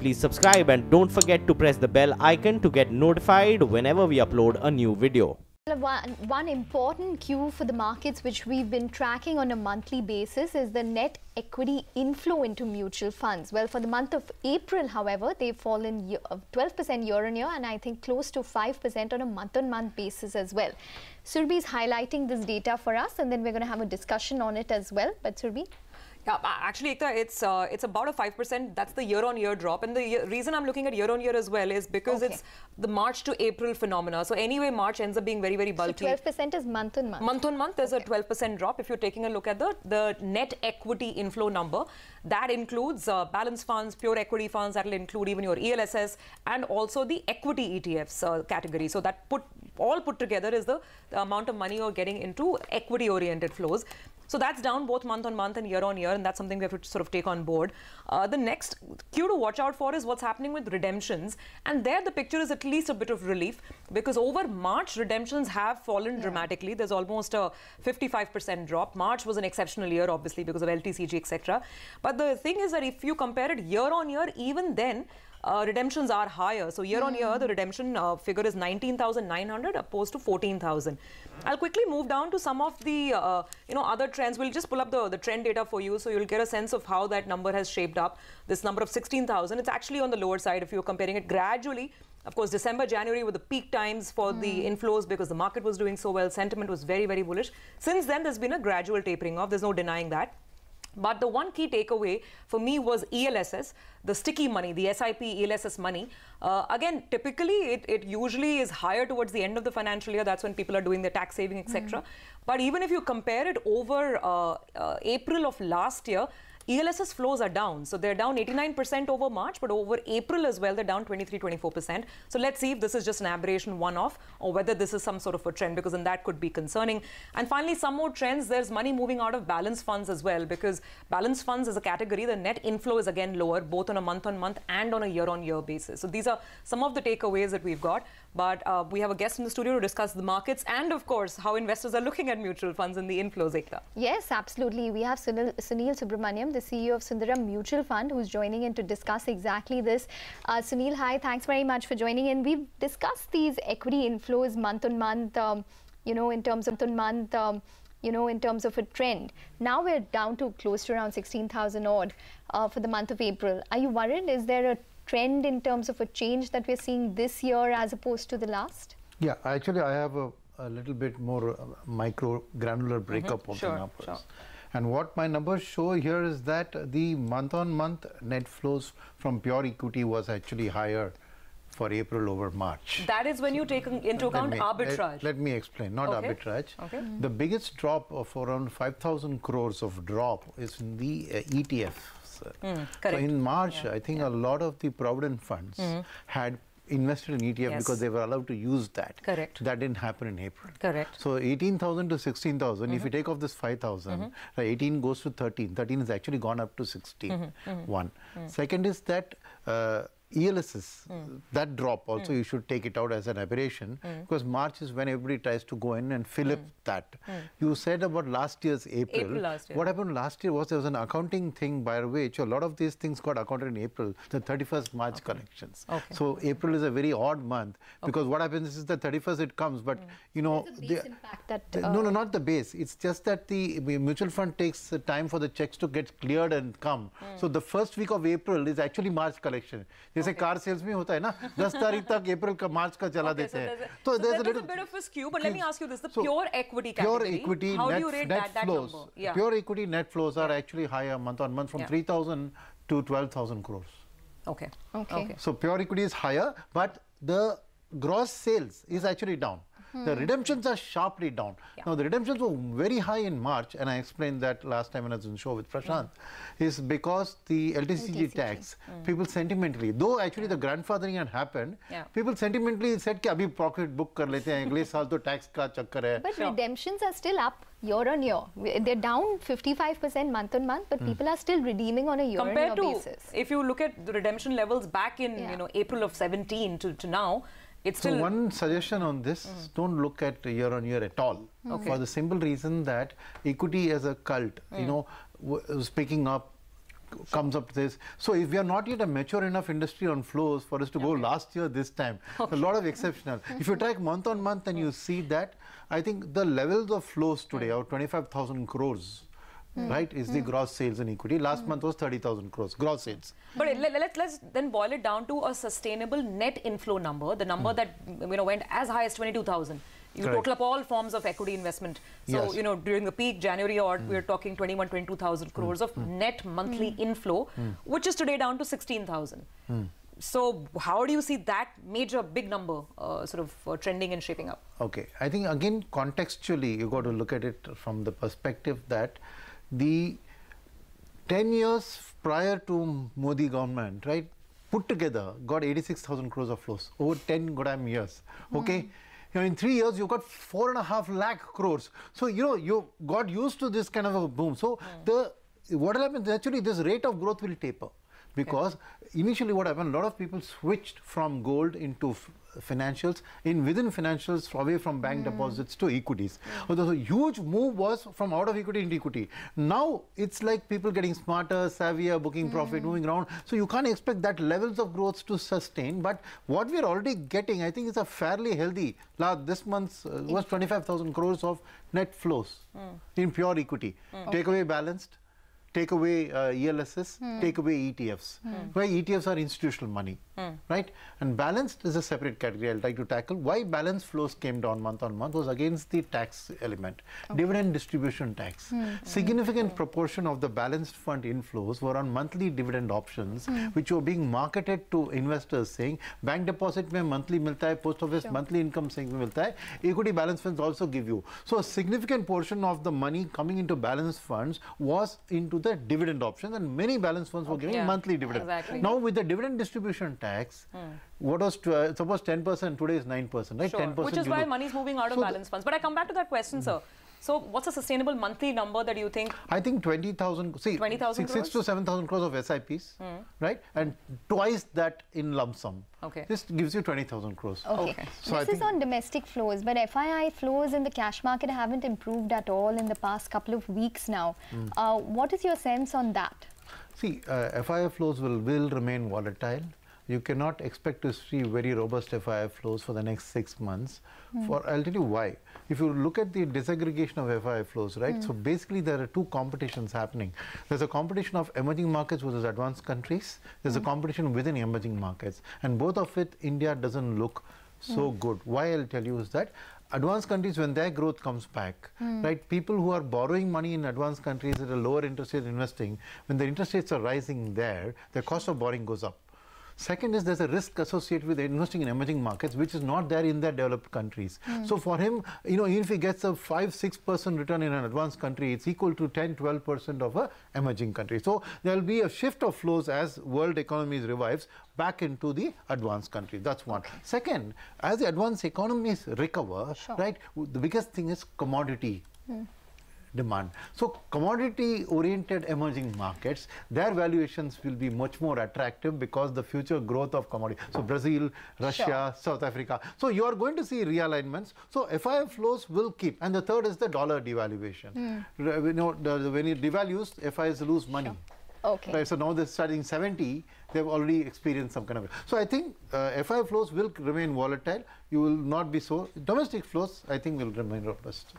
please subscribe and don't forget to press the bell icon to get notified whenever we upload a new video. One important cue for the markets which we've been tracking on a monthly basis is the net equity inflow into mutual funds. Well, for the month of April, however, they've fallen 12% year on year and I think close to 5% on a month-on-month basis as well. Surabhi is highlighting this data for us and then we're going to have a discussion on it as well. But Surabhi? Yeah, actually, Ekta, it's about a 5%. That's the year-on-year drop. And the reason I'm looking at year-on-year as well is because it's the March to April phenomena. So anyway, March ends up being very, very bulky. So 12% is month-on-month? Month-on-month, there's a 12% drop. If you're taking a look at the net equity inflow number, that includes balance funds, pure equity funds, that will include even your ELSS and also the equity ETFs category. So that all put together is the amount of money you're getting into equity-oriented flows. So that's down both month on month and year on year, and that's something we have to sort of take on board. The next cue to watch out for is what's happening with redemptions. And there the picture is at least a bit of relief because over March, redemptions have fallen dramatically. There's almost a 55% drop. March was an exceptional year, obviously, because of LTCG, etc. But the thing is that if you compare it year on year, even then, redemptions are higher. So year on year, the redemption figure is 19,900 opposed to 14,000. I'll quickly move down to some of the other trends. We'll just pull up the trend data for you, so you'll get a sense of how that number has shaped up. This number of 16,000, it's actually on the lower side if you're comparing it gradually. Of course, December, January were the peak times for the inflows because the market was doing so well. Sentiment was very, very bullish. Since then, there's been a gradual tapering off. There's no denying that. But the one key takeaway for me was ELSS, the sticky money, the SIP ELSS money. Again, typically, it usually is higher towards the end of the financial year. That's when people are doing their tax saving, etc. But even if you compare it over April of last year, ELSS flows are down. So they're down 89% over March, but over April as well, they're down 23-24%. So let's see if this is just an aberration one-off or whether this is some sort of a trend, because then that could be concerning. And finally, some more trends. There's money moving out of balance funds as well, because balance funds as a category, the net inflow is again lower, both on a month-on-month and on a year-on-year basis. So these are some of the takeaways that we've got. But we have a guest in the studio to discuss the markets and, of course, how investors are looking at mutual funds and the inflows, Ekta. Yes, absolutely. We have Sunil Subramaniam, the CEO of Sundaram Mutual Fund, who's joining in to discuss exactly this. Sunil, hi. Thanks very much for joining in. We've discussed these equity inflows month on month, in terms of in terms of a trend. Now we're down to close to around 16,000 odd for the month of April. Are you worried? Is there a trend in terms of a change that we're seeing this year as opposed to the last? Yeah, actually I have a little bit more micro granular breakup of the numbers. Sure. And what my numbers show here is that the month-on-month net flows from pure equity was actually higher for April over March. That is when you take into account arbitrage. Let me explain, not arbitrage. The biggest drop of around 5,000 crores of drop is in the ETFs. So in March, I think a lot of the provident funds had invested in ETF because they were allowed to use that. Correct. That didn't happen in April. Correct. So 18,000 to 16,000, if you take off this 5,000, 18 goes to 13. 13 has actually gone up to 16. One. Second is that ELSS, that drop also you should take it out as an aberration because March is when everybody tries to go in and fill up that. You said about last year's April. What happened last year was there was an accounting thing by which a lot of these things got accounted in April, the 31st March collections. So April is a very odd month because what happens is the 31st it comes, but the base impact that, no, not the base. It's just that the mutual fund takes time for the checks to get cleared and come. So the first week of April is actually March collection. जैसे car sales में होता है ना 10 तारीख तक अप्रैल का मार्च का चला देते हैं तो there's a bit of a skew, but let me ask you this, the pure equity category, how do you rate that flows number? Pure equity net flows are actually higher month on month from 3,000 to 12,000 crores. Okay. So pure equity is higher, but the gross sales is actually down. The redemptions are sharply down. Now, the redemptions were very high in March, and I explained that last time when I was on the show with Prashant, is because the LTCG tax, people sentimentally, though actually the grandfathering had happened, people sentimentally said कि अभी profit book कर लेते हैं, अगले साल तो tax का चक्कर है. But redemptions are still up year on year. They're down 55% month on month, but people are still redeeming on a year on year basis. If you look at the redemption levels back in April of 17 to now, it's still... So one suggestion on this, don't look at year on year at all. For the simple reason that equity as a cult, was picking up comes up to this. So if we are not yet a mature enough industry on flows for us to go last year, this time, a lot of exceptional. If you track month on month and you see that, I think the levels of flows today are 25,000 crores. Right, is the gross sales in equity. Last month was 30,000 crores, gross sales. But let's then boil it down to a sustainable net inflow number, the number that went as high as 22,000. You total up all forms of equity investment. So, during the peak January, or we're talking 22,000 crores of net monthly inflow, which is today down to 16,000. So how do you see that major big number trending and shaping up? Okay, I think again contextually you got to look at it from the perspective that the 10 years prior to Modi government, right, put together got 86,000 crores of flows over 10 goddamn years. Okay. In 3 years, you got 4.5 lakh crores. So, you got used to this kind of a boom. So, what happens actually, this rate of growth will taper. Because initially what happened, a lot of people switched from gold into financials, within financials away from bank deposits to equities. So the huge move was from out of equity into equity. Now it's like people getting smarter, savvier, booking profit, moving around. So you can't expect that levels of growth to sustain. But what we're already getting, I think, is a fairly healthy. This month's was 25,000 crores of net flows in pure equity. Take away balanced. Take away ELSS, take away ETFs. Why ETFs are institutional money, right? And balanced is a separate category I'll try to tackle. Why balanced flows came down month on month was against the tax element, dividend distribution tax. Significant proportion of the balanced fund inflows were on monthly dividend options, which were being marketed to investors saying, bank deposit mein monthly milta hai, post office monthly income saying milta hai, equity balance funds also give you. So a significant portion of the money coming into balanced funds was into the dividend options, and many balance funds were giving monthly dividend. Exactly. Now with the dividend distribution tax, what was suppose 10%, today is 9%, right? Sure. 10%, which is why money is moving out of balance funds. But I come back to that question, sir. So what's a sustainable monthly number that you think? I think 20,000, see, 20,000 6 to 7,000 crores of SIPs, right? And twice that in lump sum. Okay. This gives you 20,000 crores. Okay. So this is on domestic flows, but FII flows in the cash market haven't improved at all in the past couple of weeks now. What is your sense on that? See, FII flows will remain volatile. You cannot expect to see very robust FII flows for the next 6 months. I'll tell you why. If you look at the disaggregation of FII flows, right? So basically there are two competitions happening. There's a competition of emerging markets versus advanced countries. There's a competition within emerging markets. And both of it, India doesn't look so good. Why I'll tell you is that advanced countries, when their growth comes back, right, people who are borrowing money in advanced countries at a lower interest rate investing, when the interest rates are rising there, their cost of borrowing goes up. Second is there's a risk associated with investing in emerging markets, which is not there in the developed countries. So for him, even if he gets a 5-6% return in an advanced country, it's equal to 10-12% of a emerging country. So there'll be a shift of flows as world economies revives back into the advanced country. That's one. Second, as the advanced economies recover, right, the biggest thing is commodity demand. So commodity-oriented emerging markets, their valuations will be much more attractive because the future growth of commodity. So Brazil, Russia, South Africa. So you are going to see realignments. So FII flows will keep. And the third is the dollar devaluation. When it devalues, FIs lose money. Okay. Right, so now they're starting 70, they've already experienced some kind of. So I think FII flows will remain volatile. You will not be so. Domestic flows, I think, will remain robust.